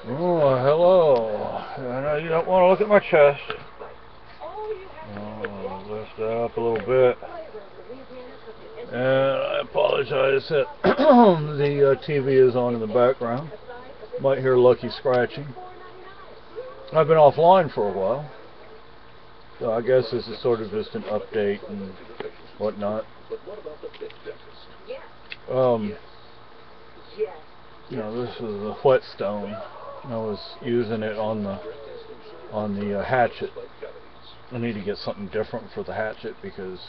Oh, hello. I know you don't want to look at my chest. Oh, lift that up a little bit. And I apologize that the TV is on in the background. Might hear Lucky scratching. I've been offline for a while, so I guess this is sort of just an update and whatnot. This is a whetstone. I was using it on the hatchet. I need to get something different for the hatchet because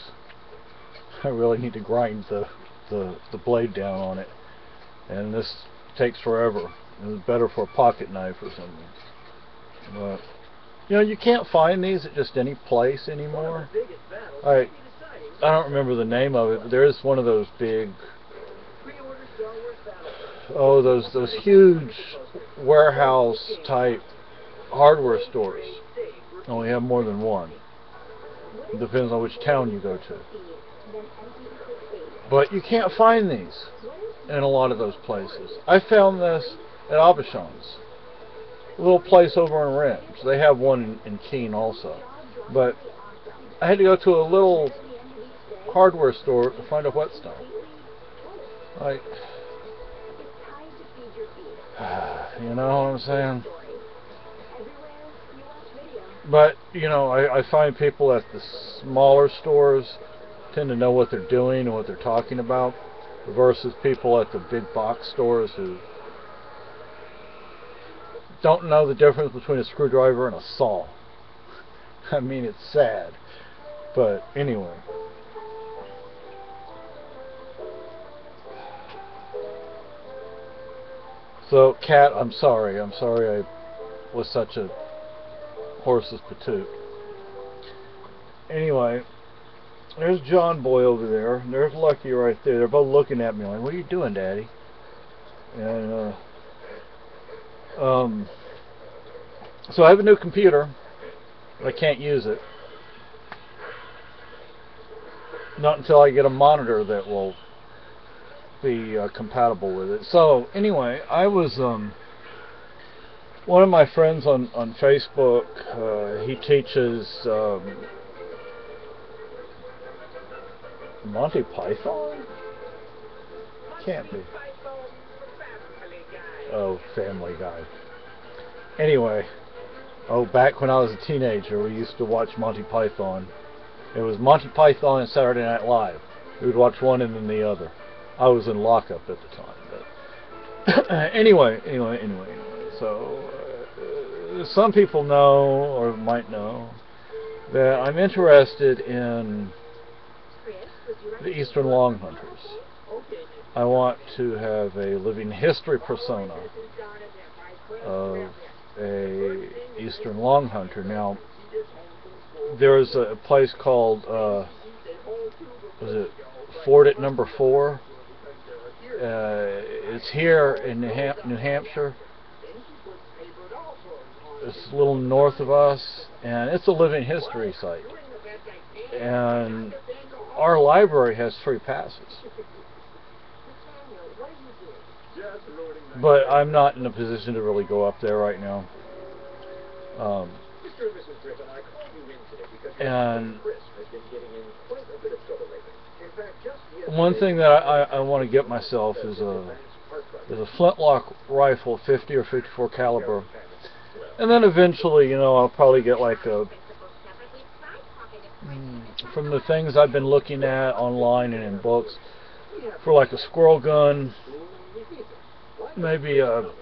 I really need to grind the blade down on it, and this takes forever. It's better for a pocket knife or something. But you can't find these at just any place anymore. I don't remember the name of it, but there is one of those big, those huge warehouse type hardware stores. Only have more than one. It depends on which town you go to. But you can't find these in a lot of those places. I found this at Abishon's, a little place over in Rennes. They have one in Keene also. But I had to go to a little hardware store to find a whetstone. You know what I'm saying? But, I find people at the smaller stores tend to know what they're doing and what they're talking about versus people at the big box stores who don't know the difference between a screwdriver and a saw. I mean, it's sad. But anyway. So, Cat, I'm sorry. I'm sorry I was such a horse's patoot. Anyway, there's John Boy over there, and there's Lucky right there. They're both looking at me like, "What are you doing, Daddy?" And so I have a new computer, but I can't use it. Not until I get a monitor that will be compatible with it. So anyway, I was one of my friends on Facebook. He teaches Monty Python? Can't be. Oh, Family Guy. Anyway, back when I was a teenager, we used to watch Monty Python. It was Monty Python and Saturday Night Live. We would watch one and then the other. I was in lockup at the time. But anyway. So, some people know, or might know, that I'm interested in the Eastern Longhunters. I want to have a living history persona of a Eastern Longhunter. Now, there's a place called, was it Fort at Number 4? It's here in New Hampshire. It's a little north of us, and it's a living history site. And our library has free passes. But I'm not in a position to really go up there right now. And one thing that I want to get myself is a flintlock rifle, 50 or 54 caliber. And then eventually, I'll probably get like from the things I've been looking at online and in books, for like a squirrel gun, maybe a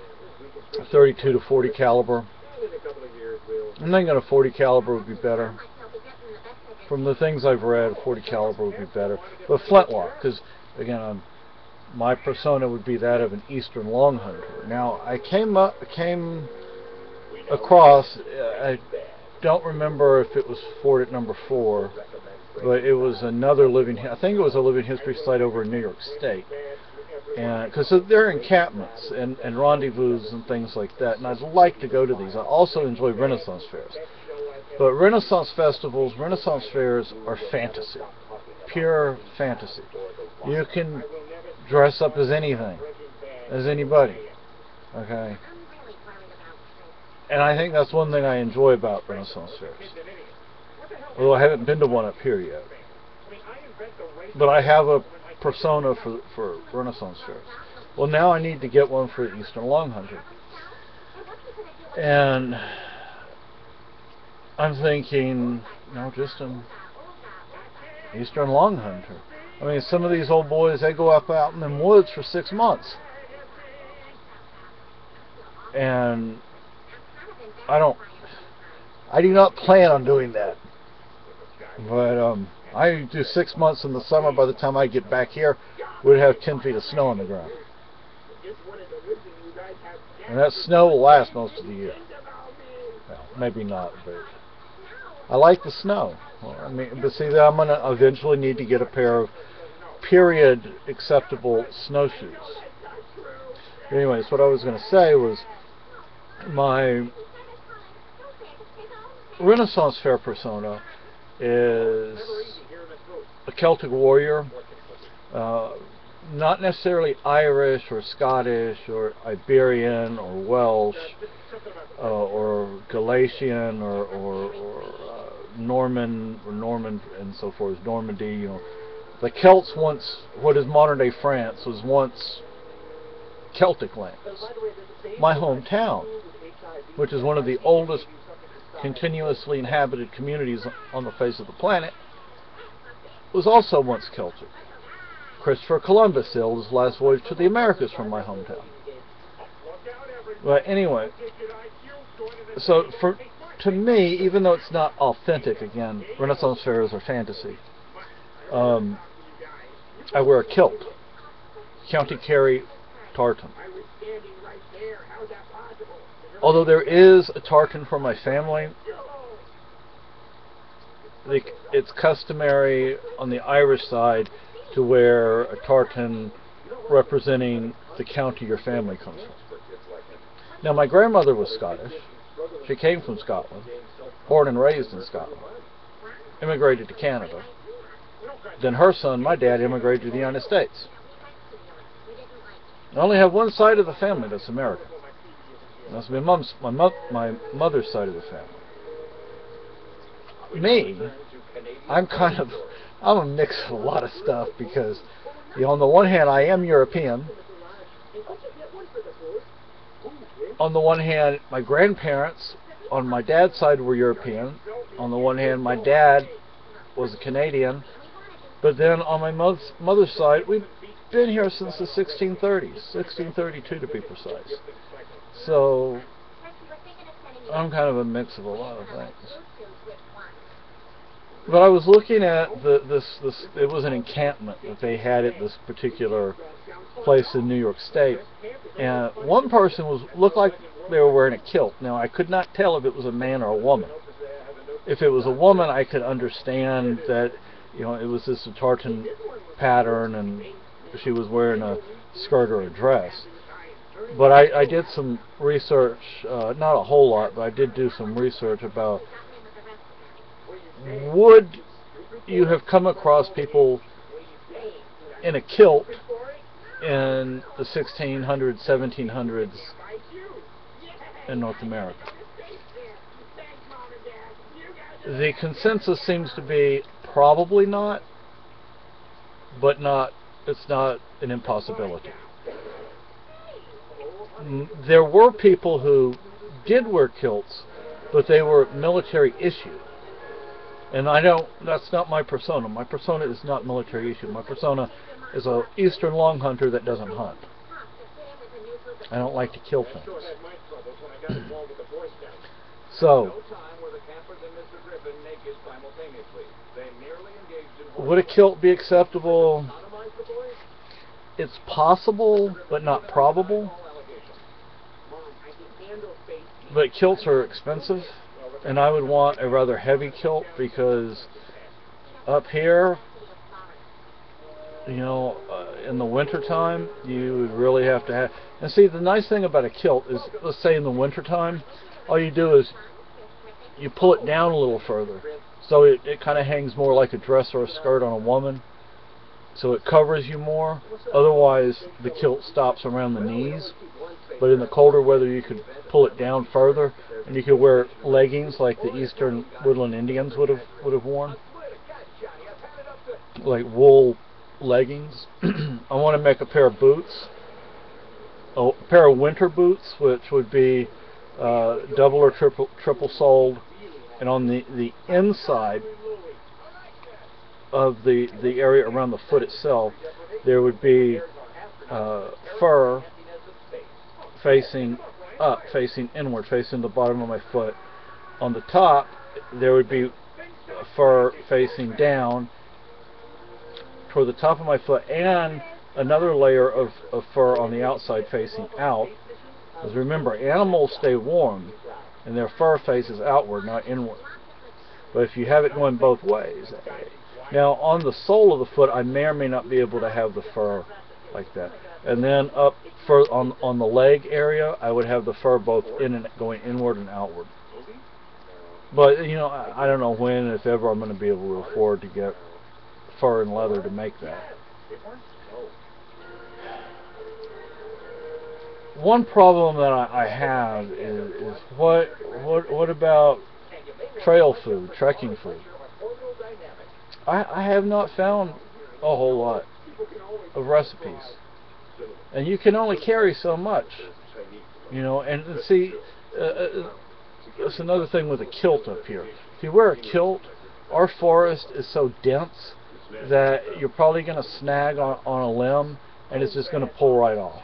32 to 40 caliber. I'm thinking a 40 caliber would be better. From the things I've read, 40 caliber would be better. But flintlock, because again, my persona would be that of an Eastern Longhunter. Now, I came across, I don't remember if it was Fort at Number 4, but it was another I think it was a living history site over in New York State. And because they're encampments and rendezvous and things like that, and I'd like to go to these. I also enjoy Renaissance fairs. But Renaissance festivals, Renaissance fairs are fantasy. Pure fantasy. You can dress up as anything, as anybody. Okay? And I think that's one thing I enjoy about Renaissance fairs. Although I haven't been to one up here yet. But I have a persona for Renaissance fairs. Well, now I need to get one for the Eastern Longhunter. And I'm thinking, just an Eastern Longhunter. I mean, some of these old boys, they go up out in them woods for 6 months. And I do not plan on doing that. But I do 6 months in the summer. By the time I get back here, we'd have 10 feet of snow on the ground. And that snow will last most of the year. Well, maybe not, but I like the snow. Well, I mean, but see, I'm going to eventually need to get a pair of period acceptable snowshoes. Anyways, what I was going to say was my Renaissance fair persona is a Celtic warrior, not necessarily Irish or Scottish or Iberian or Welsh or Galatian or Norman and so forth, Normandy. The Celts once, what is modern day France, was once Celtic lands. My hometown, which is one of the oldest continuously inhabited communities on the face of the planet, was also once Celtic. Christopher Columbus sailed his last voyage to the Americas from my hometown. But anyway, so to me, even though it's not authentic, again, Renaissance fairs are fantasy, I wear a kilt, County Kerry tartan. Although there is a tartan for my family, it's customary on the Irish side to wear a tartan representing the county your family comes from. Now, my grandmother was Scottish. She came from Scotland, born and raised in Scotland, immigrated to Canada. Then her son, my dad, immigrated to the United States. I only have one side of the family that's American. That's my mother's side of the family. Me, I'm a mix of a lot of stuff because, on the one hand, I am European. On the one hand, my grandparents on my dad's side were European. On the one hand, my dad was a Canadian. But then on my mother's side, we've been here since the 1630s, 1632 to be precise. So I'm kind of a mix of a lot of things. But I was looking at this. It was an encampment that they had at this particular place in New York State, and one person looked like they were wearing a kilt. Now I could not tell if it was a man or a woman. If it was a woman, I could understand that it was this tartan pattern, and she was wearing a skirt or a dress. But I did some research, not a whole lot, but I did do some research about, would you have come across people in a kilt in the 1600s, 1700s in North America? The consensus seems to be probably not, but it's not an impossibility. There were people who did wear kilts, but they were military issue. And that's not my persona. My persona is not military issue. My persona is an Eastern Longhunter that doesn't hunt. I don't like to kill things. So, would a kilt be acceptable? It's possible, but not probable. But kilts are expensive, and I would want a rather heavy kilt because up here, in the wintertime, you would really have to have... And see, the nice thing about a kilt is, let's say in the wintertime, all you do is you pull it down a little further. So it kind of hangs more like a dress or a skirt on a woman. so it covers you more. Otherwise, the kilt stops around the knees. But in the colder weather, you could pull it down further, and you could wear leggings like the Eastern Woodland Indians would have worn, like wool leggings. I want to make a pair of boots, a pair of winter boots, which would be double or triple soled, and on the inside of the area around the foot itself, there would be fur facing up, facing inward, facing the bottom of my foot. On the top, there would be fur facing down toward the top of my foot, and another layer of fur on the outside facing out. Because remember, animals stay warm and their fur faces outward, not inward. But if you have it going both ways, now on the sole of the foot, I may or may not be able to have the fur like that. And then up on the leg area, I would have the fur both in and going inward and outward. But you know, I don't know when, if ever, I'm going to be able to afford to get fur and leather to make that. One problem that I have is what about trail food, trekking food? I have not found a whole lot of recipes, and you can only carry so much, you know. And see, that's another thing with a kilt up here. If you wear a kilt, our forest is so dense that you're probably going to snag on a limb, and it's just going to pull right off.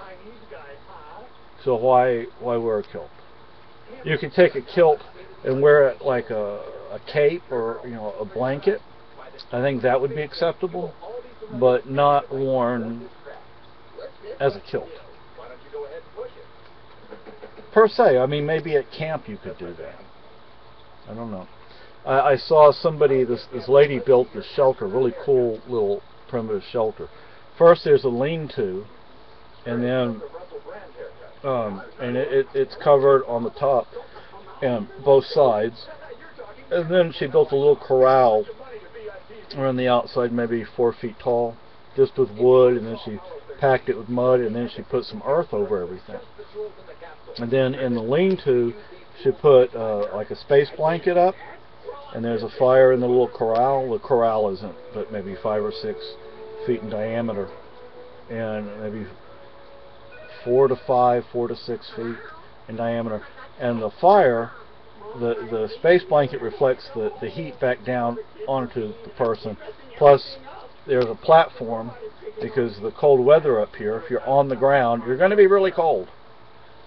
So why wear a kilt? You can take a kilt and wear it like a cape or, you know, a blanket. I think that would be acceptable, but not worn as a kilt per se. I mean, maybe at camp you could do that. I don't know. I saw somebody, this lady built this shelter, really cool little primitive shelter. First there's a lean-to, and then it's covered on the top and both sides, and then she built a little corral around the outside, maybe 4 feet tall, just with wood, and then she packed it with mud, and then she put some earth over everything. And then in the lean-to, she put like a space blanket up, and there's a fire in the little corral. The corral isn't but maybe 5 or 6 feet in diameter, and maybe 4 to 6 feet in diameter. And the fire, the space blanket reflects the heat back down onto the person. Plus, there's a platform, because the cold weather up here, if you're on the ground, you're going to be really cold.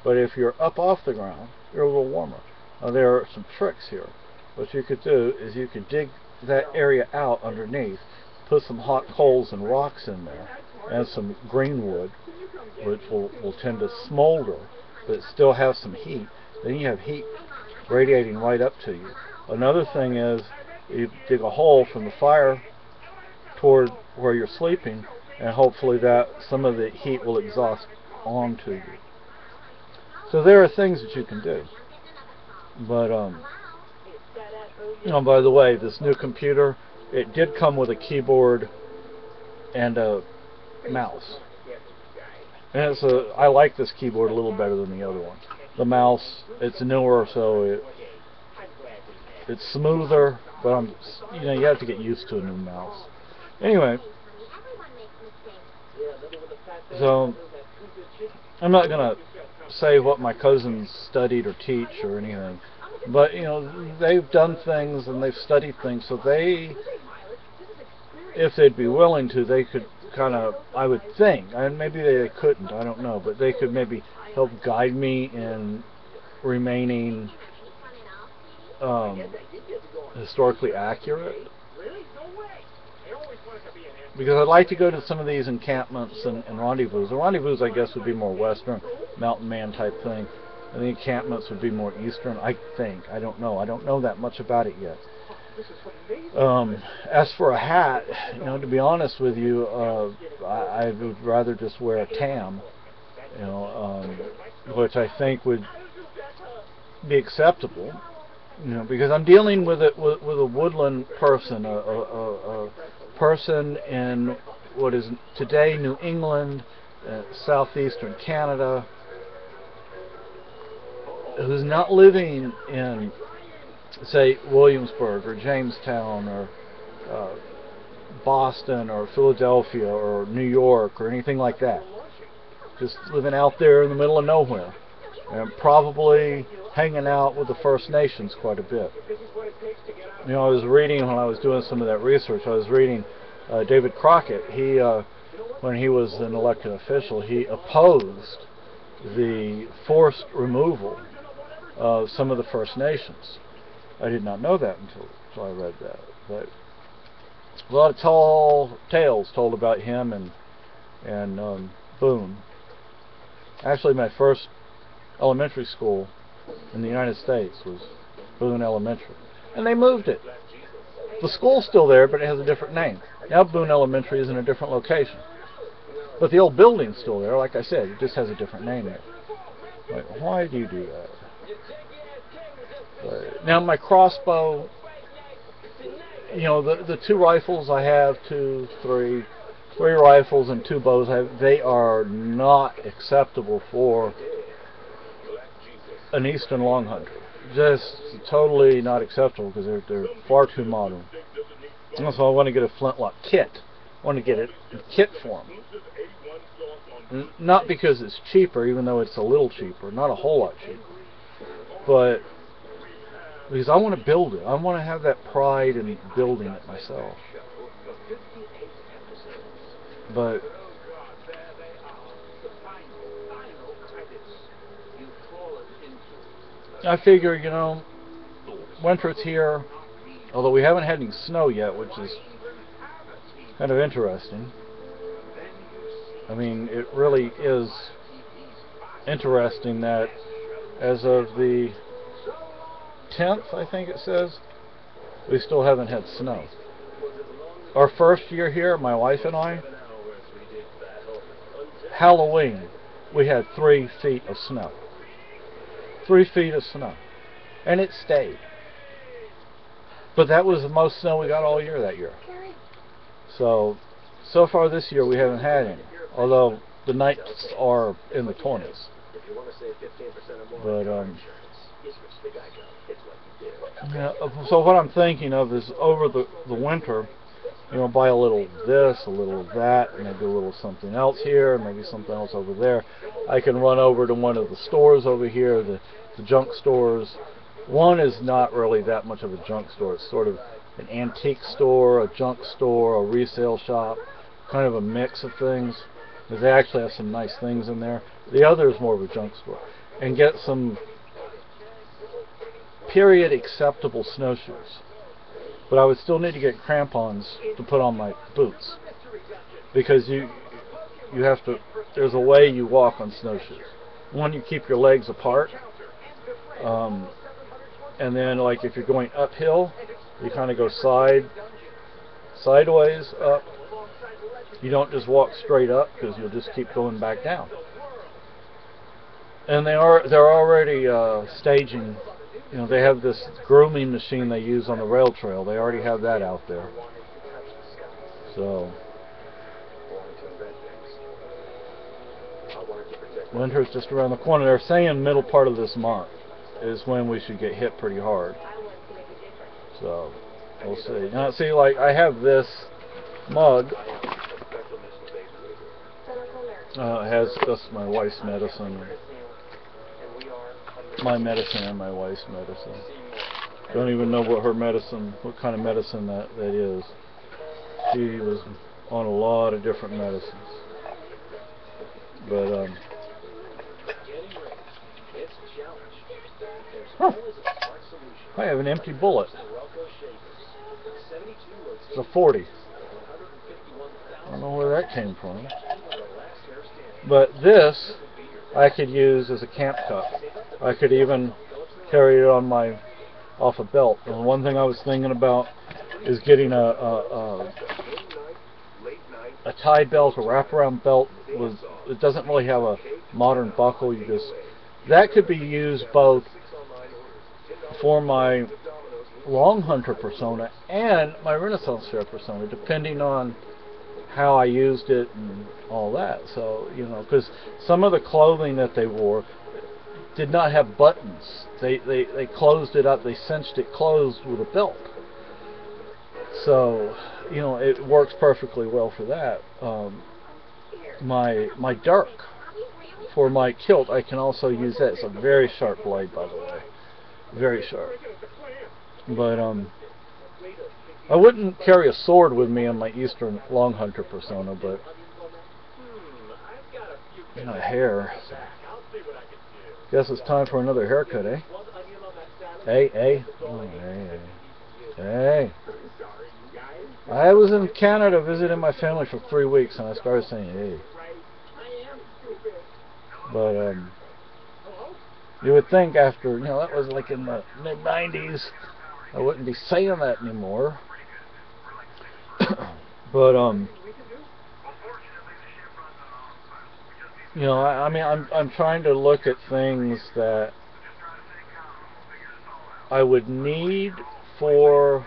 But if you're up off the ground, you're a little warmer. Now, there are some tricks here. What you could do is you could dig that area out underneath, put some hot coals and rocks in there, and some green wood, which will tend to smolder, but still have some heat. Then you have heat radiating right up to you. Another thing is, you dig a hole from the fire toward where you're sleeping, and hopefully that some of the heat will exhaust onto you. So there are things that you can do. But you know, by the way, this new computer, it did come with a keyboard and a mouse. And I like this keyboard a little better than the other one. The mouse, it's newer, so it's smoother, but you know, you have to get used to a new mouse. Anyway, so I'm not gonna say what my cousins studied or teach or anything, but you know, they've done things and they've studied things, so they, if they'd be willing to, they could kind of, I would think, and maybe they couldn't, I don't know, but they could maybe help guide me in remaining historically accurate. Because I'd like to go to some of these encampments and rendezvous. The rendezvous, I guess, would be more Western, mountain man type thing. And the encampments would be more Eastern, I think. I don't know. I don't know that much about it yet. As for a hat, you know, to be honest with you, I would rather just wear a tam, you know, which I think would be acceptable, you know, because I'm dealing with a woodland person, a person in what is today New England, southeastern Canada, who's not living in, say, Williamsburg or Jamestown or Boston or Philadelphia or New York or anything like that. Just living out there in the middle of nowhere, and probably hanging out with the First Nations quite a bit. You know, I was reading, when I was doing some of that research, I was reading David Crockett. He, when he was an elected official, he opposed the forced removal of some of the First Nations. I did not know that until I read that. But a lot of tall tales told about him and Boone. Actually, my first elementary school in the United States was Boone Elementary, and they moved it. The school's still there, but it has a different name. Now Boone Elementary is in a different location, but the old building's still there. Like I said, it just has a different name there. Like, why do you do that? But now my crossbow, you know, the two rifles I have, three rifles and two bows I have, they are not acceptable for an Eastern Longhunter. Just totally not acceptable because they're far too modern. And so I want to get a flintlock kit. I want to get it in kit form. Not because it's cheaper, even though it's a little cheaper, not a whole lot cheaper, but because I want to build it. I want to have that pride in building it myself. But I figure, you know, winter's here, although we haven't had any snow yet, which is kind of interesting. I mean, it really is interesting that as of the 10th, I think it says, we still haven't had snow. Our first year here, my wife and I, Halloween, we had 3 feet of snow. 3 feet of snow. And it stayed. But that was the most snow we got all year that year. So far this year we haven't had any. Although the nights are in the 20s. But, yeah, so what I'm thinking of is over the winter, you know, buy a little this, a little that, and maybe a little something else here, and maybe something else over there. I can run over to one of the stores over here, the junk stores. One is not really that much of a junk store. It's sort of an antique store, a junk store, a resale shop, kind of a mix of things. Because they actually have some nice things in there. The other is more of a junk store. And get some period acceptable snowshoes. But I would still need to get crampons to put on my boots, because you have to, there's a way you walk on snowshoes. One, you keep your legs apart, and then like if you're going uphill, you kind of go sideways up. You don't just walk straight up, because you'll just keep going back down. And they're already staging. You know, they have this grooming machine they use on the rail trail. They already have that out there. So winter's just around the corner. They're saying middle part of this month is when we should get hit pretty hard. So we'll see. Now see, like I have this mug. It has just my wife's medicine. My medicine and my wife's medicine. Don't even know what her medicine, what kind of medicine that is. She was on a lot of different medicines. But I have an empty bullet. It's a 40. I don't know where that came from. But this I could use as a camp cup. I could even carry it on off a belt. And one thing I was thinking about is getting a tie belt, a wraparound belt. It doesn't really have a modern buckle. That could be used both for my Longhunter persona and my Renaissance fair persona, depending on how I used it and all that. So, you know, because some of the clothing that they wore did not have buttons. They closed it up. They cinched it closed with a belt. So, you know, it works perfectly well for that. My dirk for my kilt, I can also use that. It's a very sharp blade, by the way, very sharp. But I wouldn't carry a sword with me on my Eastern Longhunter persona, but you know, hair. Guess it's time for another haircut, eh? Hey, oh, hey. I was in Canada visiting my family for 3 weeks, and I started saying hey. But you would think after, you know, that was like in the mid-90s, I wouldn't be saying that anymore. But you know, I mean, I'm trying to look at things that I would need for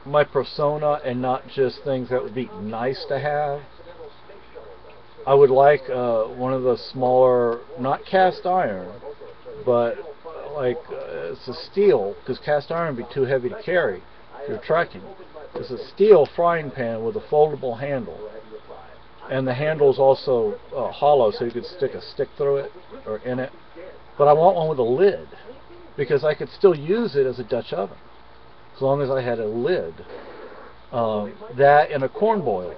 my persona and not just things that would be nice to have. I would like one of the smaller, not cast iron, but like it's a steel, because cast iron would be too heavy to carry if you're trekking. It's a steel frying pan with a foldable handle, and the handle is also hollow, so you could stick a stick through it or in it. But I want one with a lid, because I could still use it as a Dutch oven as long as I had a lid. That and a corn boiler.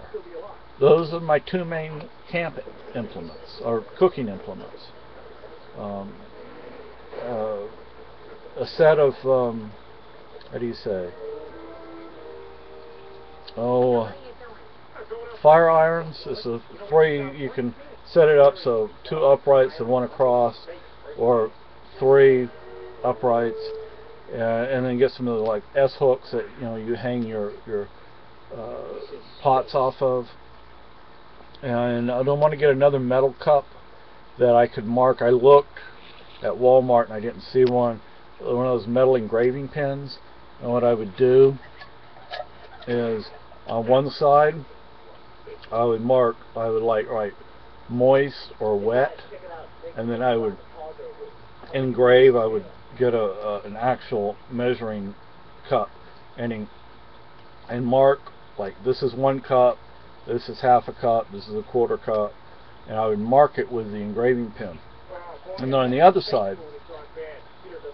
Those are my two main camp implements, or cooking implements. A set of how do you say? Oh, fire irons. It's a free. You can set it up so 2 uprights and 1 across, or 3 uprights, and then get some of the like S hooks that, you know, you hang your pots off of. And I don't want to get another metal cup that I could mark. I looked at Walmart and I didn't see one of those metal engraving pens. And what I would do is on one side I would write moist or wet, and then I would engrave. I would get an actual measuring cup and mark, like, this is 1 cup, this is half a cup, this is a 1/4 cup, and I would mark it with the engraving pen. And then on the other side,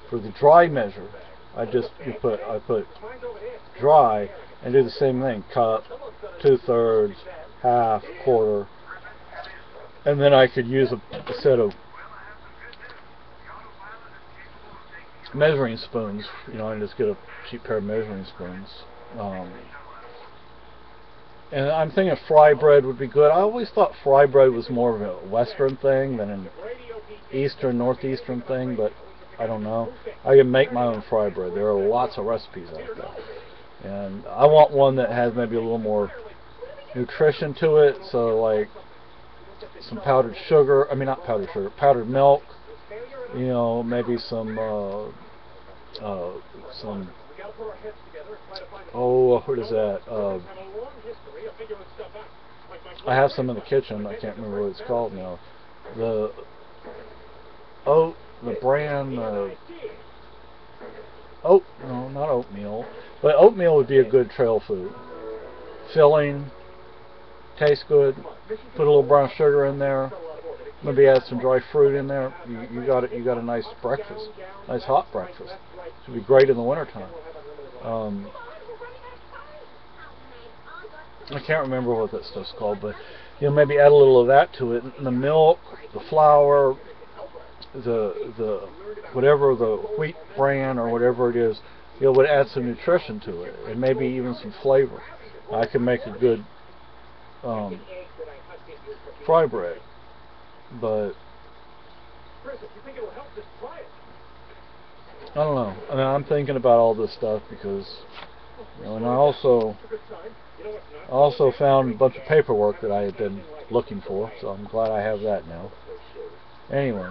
for the dry measure, I put dry and do the same thing: cup, 2/3, half, 1/4, and then I could use a set of measuring spoons. You know, I just get a cheap pair of measuring spoons. And I'm thinking fry bread would be good. I always thought fry bread was more of a Western thing than an Eastern, Northeastern thing, but I don't know. I can make my own fry bread. There are lots of recipes out there. And I want one that has maybe a little more nutrition to it, so like some powdered sugar, I mean not powdered sugar, powdered milk, you know, maybe some oh, what is that? I have some in the kitchen. I can't remember what it's called now. The brand. No, not oatmeal. But oatmeal would be a good trail food. Filling, tastes good. Put a little brown sugar in there. Maybe add some dry fruit in there. You got it. You got a nice breakfast, nice hot breakfast. Should be great in the wintertime. I can't remember what that stuff's called, but you know, maybe add a little of that to it. And the milk, the flour, the whatever, the wheat bran or whatever it is, you know, would add some nutrition to it, and maybe even some flavor. I can make a good fry bread, but I don't know. I mean, I'm thinking about all this stuff because, you know, and I also found a bunch of paperwork that I had been looking for, so I'm glad I have that now. Anyway.